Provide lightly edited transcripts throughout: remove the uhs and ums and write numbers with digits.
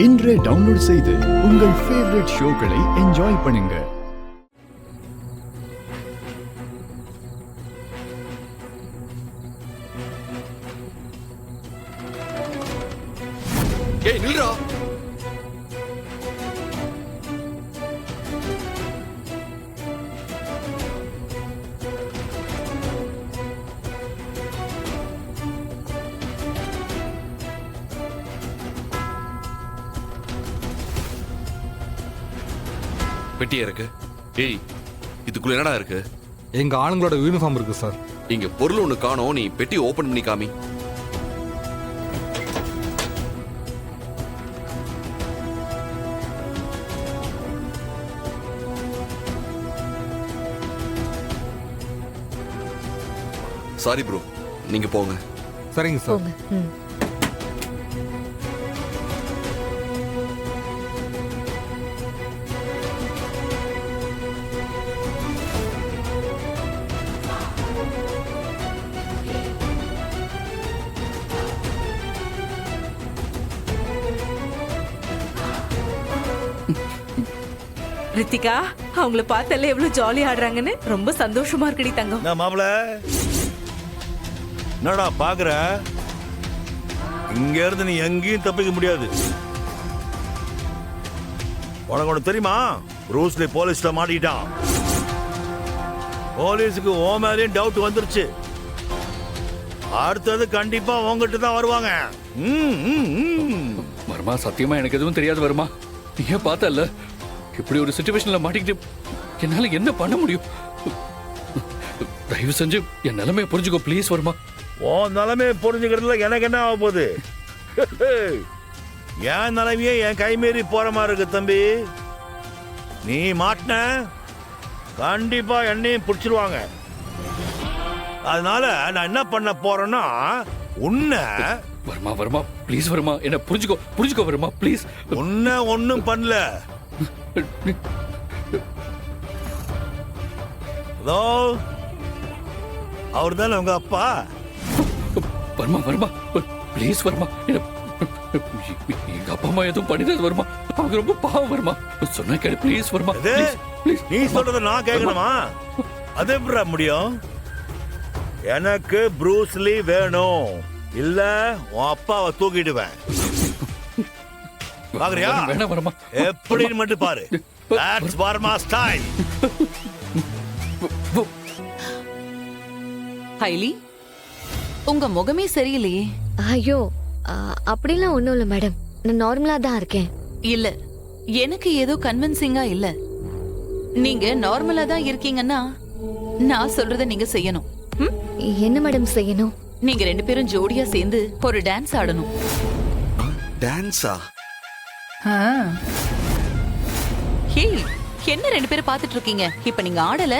இன்றே டவுன்லோட் செய்து உங்கள் ஃபேவரட் ஷோக்களை என்ஜாய் பண்ணுங்க. ஏய் நில்றா. பெட்டியா இருக்கு. ஏய் இதுக்குள்ள என்னடா இருக்கு? எங்க ஆளுங்களோட யூனிஃபார்ம் இருக்கு சார். இங்க பொருள் ஒண்ணு காணோம். நீ பெட்டி ஓபன் பண்ணி காமி. சாரி ப்ரோ, நீங்க போங்க. சரிங்க சார். ரித்திகா, அவங்கள பார்த்தால எவ்வளவு ஜாலி ஆடுறாங்கன்னு ரொம்ப சந்தோஷமா இருக்குடி தங்கம். நான் மாப்பிள என்னடா பாக்குற? இங்க இருந்து நீ எங்கேயும் தப்பிக்க முடியாது. உனக்கு ஒண்ணு தெரியுமா? ப்ரூஸ்லி போலீஸ்ல மாட்டிட்டான். போலீஸுக்கு ஓ மேலேயும் டவுட் வந்துருச்சு. அடுத்தது கண்டிப்பா உங்ககிட்ட தான் வருவாங்க. வர்மா, சத்தியமா எனக்கு எதுவும் தெரியாது வர்மா. நீயே பார்த்தல்ல, இப்படி ஒரு சிச்சுவேஷன்ல மாட்டிக்கிட்டு என்னால என்ன பண்ண முடியும்? தயவு செஞ்சு என் நிலைமையை புரிஞ்சுக்கோ ப்ளீஸ் வர்மா. உன் நிலைமையை புரிஞ்சுக்கிறதுல எனக்கு என்ன ஆக போகுது? என் நிலைமையே என் கைமீறி போற மாதிரி இருக்கு தம்பி. நீ மாட்டின கண்டிப்பா என்னையும் பிடிச்சிருவாங்க. அதனால நான் என்ன பண்ண போறேன்னா உன்னை வர்மா வர்மா ப்ளீஸ் வர்மா, என்ன புரிஞ்சுக்கோ வர்மா ப்ளீஸ். உன்னை ஒன்னும் பண்ணல. ஹலோ, அவர் தானே உங்க அப்பா? வர்மா வர்மா ப்ளீஸ் வர்மா, என்ன எங்க அப்பா அம்மா எதுவும் பண்ணிடாது வர்மா. அவங்க ரொம்ப பாவம் வர்மா. சொன்னா கேளு ப்ளீஸ் வர்மா. நீ சொல்றத நான் கேட்கணுமா? அது எப்படி முடியும்? எனக்கு ப்ரூஸ்லி வேணும், இல்ல உன் அப்பாவை தூக்கிடுவேன். பாக்குறியா? வேணாம் வர்மா. எப்படின்னு மட்டும் பாரு. That's Varma style. ஹைலி, உங்க முகமே சரியில்லையே. ஐயோ, அப்படிலாம் ஒண்ணும் இல்ல மேடம். நான் நார்மலா தான் இருக்கேன். இல்ல, எனக்கு ஏதோ கன்வின்சிங்கா இல்ல. நீங்க நார்மலா தான் இருக்கீங்கன்னா நான் சொல்றத நீங்க செய்யணும். என்ன மேடம் செய்யணும்? நீங்க ரெண்டு பேரும் ஜோடியா சேர்ந்து ஒரு டான்ஸ் ஆடணும். டான்ஸா? ஹே, என்ன ரெண்டு பேரும் பாத்துட்டு இருக்கீங்க? இப்ப நீங்க ஆடல,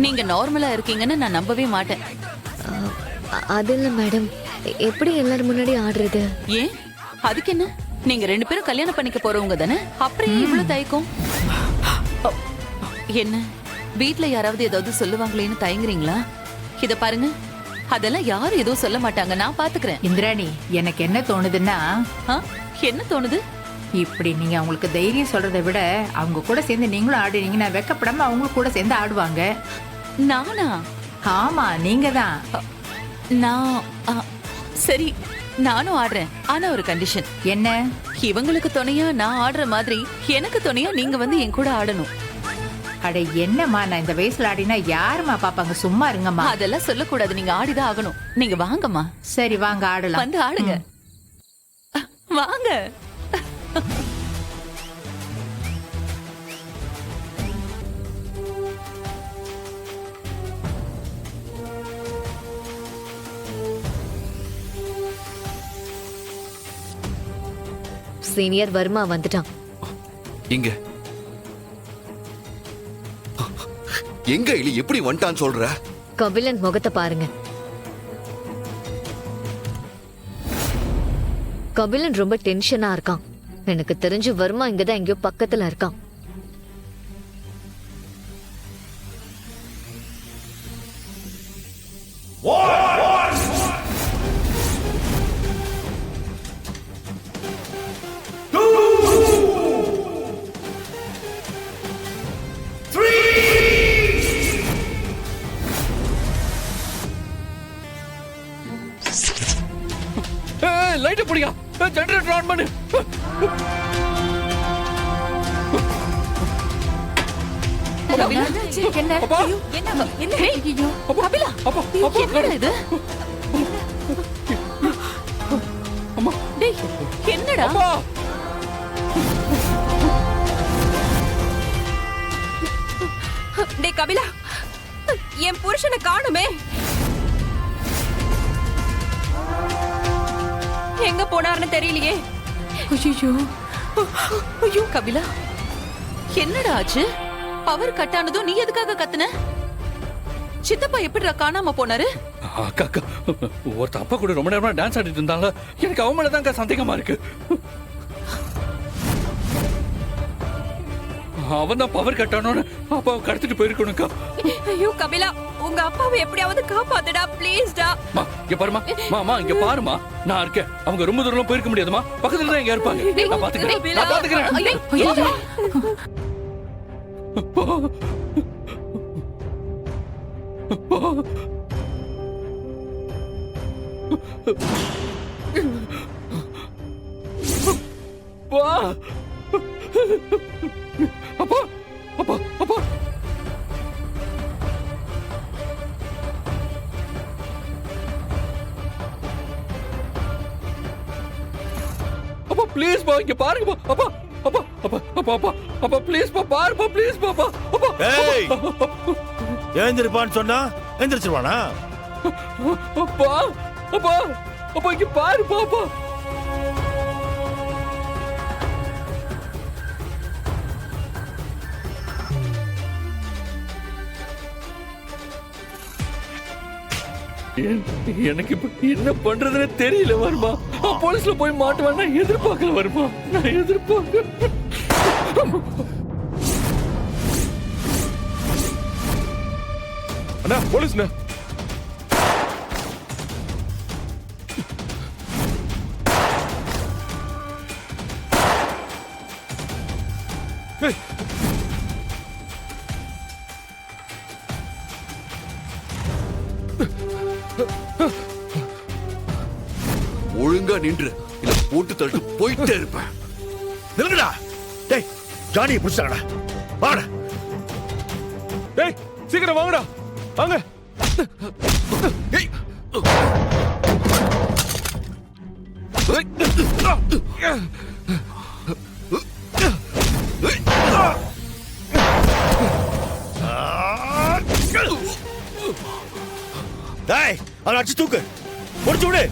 நீங்க நார்மலா இருக்கீங்கன்னு நான் நம்பவே மாட்டேன். அது இல்ல மேடம், எப்படி எல்லாரும் முன்னாடி ஆடுறது? ஏன், அதுக்கு என்ன? நீங்க ரெண்டு பேரும் கல்யாணம் பண்ணிக்க போறவங்க தானே, அப்புறம் இவ்வளவு தயக்கம்? என்ன, வீட்ல யாராவது ஏதாவது சொல்லுவாங்களேன்னு தயங்குறீங்களா? இத பாருங்க, அதெல்லாம் யாரும் எதுவும் சொல்ல மாட்டாங்க, நான் பாத்துக்கிறேன். இந்திராணி, எனக்கு என்ன தோணுதுன்னா, என்ன தோணுது? இப்படி நீங்க அவங்களுக்கு தைரியம் சொல்றதை விட அவங்க கூட சேர்ந்து நீங்களும் ஆடுறீங்கன்னா வெக்கப்படாம அவங்க கூட சேர்ந்து ஆடுவாங்க. நானா? ஆமா, நீங்க தான். சரி, நானும் ஆடுறேன். ஆனா ஒரு கண்டிஷன். என்ன? இவங்களுக்கு துணையா நான் ஆடுற மாதிரி எனக்கு துணையா நீங்க வந்து என் கூட ஆடணும். அட என்னம்மா, நான் இந்த வயசுல ஆடினா யாருமா பாப்பாங்க? சும்மா இருங்கம்மா. அதெல்லாம் சொல்லக்கூடாது, நீங்க ஆடிதான் ஆகணும். நீங்க வாங்கம்மா. சரி வாங்க ஆடலாம். வந்து ஆடுங்க. வாங்க. சீனியர் வர்மா வந்துட்டான். இங்க எங்க இல்ல எப்படி வந்துட்டான்னு சொல்ற? கபிலன் முகத்தை பாருங்க. கபிலன் ரொம்ப டென்ஷனா இருக்கான். எனக்கு தெரிஞ்சு வர்மா இங்கதான் எங்கேயோ பக்கத்துல இருக்கான். ஓபன் பண்ணு. கபிலா, என்ன அப்பா என்ன ஐயோ, கபிலா, அப்பா அப்பா என்னடா இது? அம்மா டேய், என்னடா? அப்பா டேய் கபிலா, என் புருஷனை காணுமே. எங்க போனார்னு தெரியலையே. ஐயோ, ஐயோ கபிலா, என்னடா ஆச்சு? பவர் கட் ஆனதும் நீ எதுக்காக கத்துன? சித்தப்பா எப்படிடா காணாம போனாரு? அக்கா அக்கா ஒருத்த அப்பா கூட ரொம்ப நேரமா டான்ஸ் ஆடிட்டு இருந்தால எனக்கு அவன் மேலதான் சந்தேகமா இருக்கு. அவன் தான் பவர் கட்டானோன்னு அப்பாவை கடத்திட்டு போயிருக்கணும்க்கா. ஐயோ கபிலா, உங்க அப்பாவை எப்படியாவது காப்பாத்துடா ப்ளீஸ்டா. இங்க பாருமா, மாமா இங்க பாருமா, நான் இருக்கேன். அவங்க ரொம்ப தூரம் போயிருக்க முடியாதுமா, பக்கத்துல தான் எங்க இருப்பாங்க. நான் பாத்துக்கிறேன், நான் பாத்துக்கிறேன். ஐயோ, ஐயோ. வா அப்பா அப்பா அப்பா அப்பா ப்ளீஸ் பா, இங்க பாருங்க பா. அப்பா அப்பா அப்பா அப்பா அப்பா அப்பா ப்ளீஸ் பா, பாருப்பா ப்ளீஸ் பாப்பா. அப்பா ஏய் எழுந்திருப்பான்னு சொன்னா எழுந்திரிச்சிருவானா? அப்பா அப்பா அப்பா இங்க பாரு பாப்பா. எனக்கு இப்ப என்ன பண்றதுன்னு தெரியல வருமா. போலீஸ்ல போய் மாட்டுவேன் நான் எதிர்பார்க்கல வருமா, நான் எதிர்பார்க்க. அண்ணா போலீஸ்ண்ணா. ஒழுங்கா நின்று இல்ல போட்டு தள்ளிட்டு போயிட்டே இருப்பேன். நில்லுங்கடா. டேய் ஜானியை பிடிச்சாங்கடா. வாடா. டேய் சீக்கிரம் வாங்கடா, வாங்க. ஏய் டேய் அவனை அடிச்சு தூக்கு, முடிச்சு விடு.